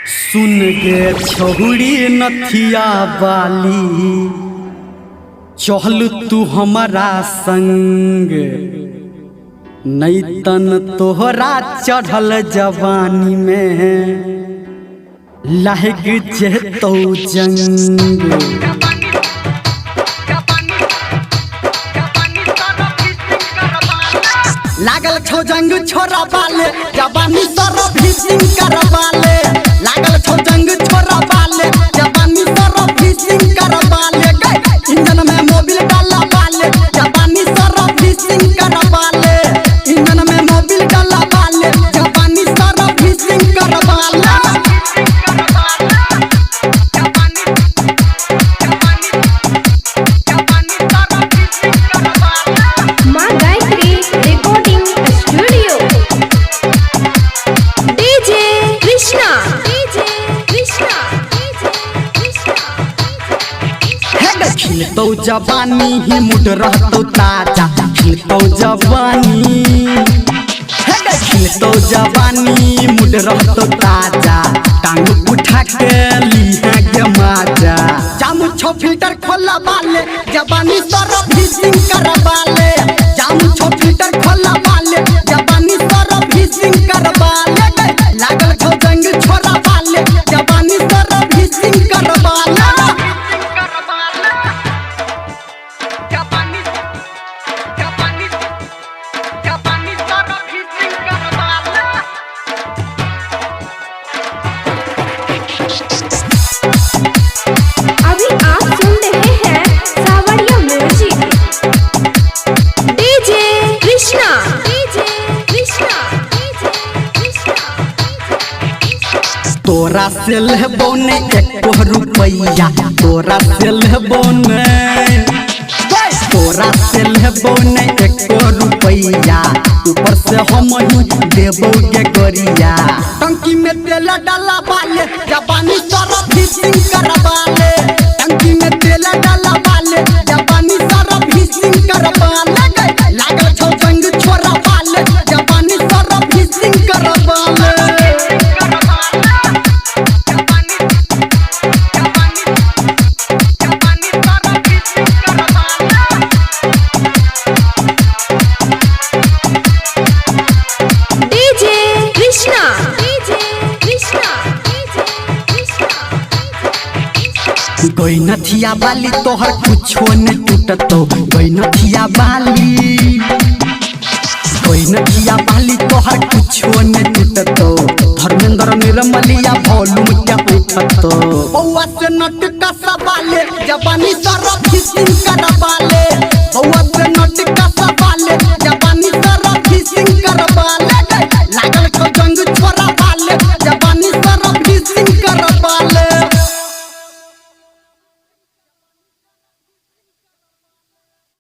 सुन गे छहुड़ी नथिया बाली, चल तू हमारा संग, नैतन तोहरा चढ़ल जवानी में लहग जेतौ जंग। लागल छौ जंग छोरा बाले, जवानी सरो भीसिंग करवाले। लागल छौ जंग छोरा बाले, जवानी सरो भीसिंग करवाले। इंजन में मोबिल डाला बाले, जवानी सरो भीसिंग करवाले। इंजन में मोबिल डाला बाले, जवानी सरो भीसिंग करवाले। खिलतौ जवानी ही मुड रहतौ ताजा, खिलतौ जवानी, खिलतौ जवानी मुड रहतौ ताजा। टांग उठा के लिहा गे माजा, जामु छौ फिल्टर खोला बाले, जवानी सरो भीसिंग करवाले। जामु छौ फिल्टर खोला बाले, जवानी सरो भीसिंग करवाले। लागल छौ जंग छोरा बाले, जवानी सरो भीसिंग करवाले। अभी आप सुन रहे हैं सावरिया music. DJ Krishna, DJ Krishna, DJ Krishna. तोरा से लेबो ने एको रुपैया, तोरा से लेबो ने, तोरा से लेबो ने एको रुपैया। ऊपर से हम ही देबो के गोरिया। टंकी में तेल डाला बाले, जवानी सरो भीसिंग करवाले। टंकी में तेल डाला बाले, जवानी सरो भीसिंग करवाले। लागल छौ जंग छोरा बाले, जवानी सरो भीसिंग करवाले। कोई नथिया बाली तोहर कुछो न टूटतो। कोई नथिया बाली, कोई नथिया बाली तोहर कुछो न टूटतो। धर्मेंद्र निर्मलिया वॉल्यूम क्या उठतो। बउआ से नट का सवाले, जवानी सरो भीसिंग करवाले। बउआ से नट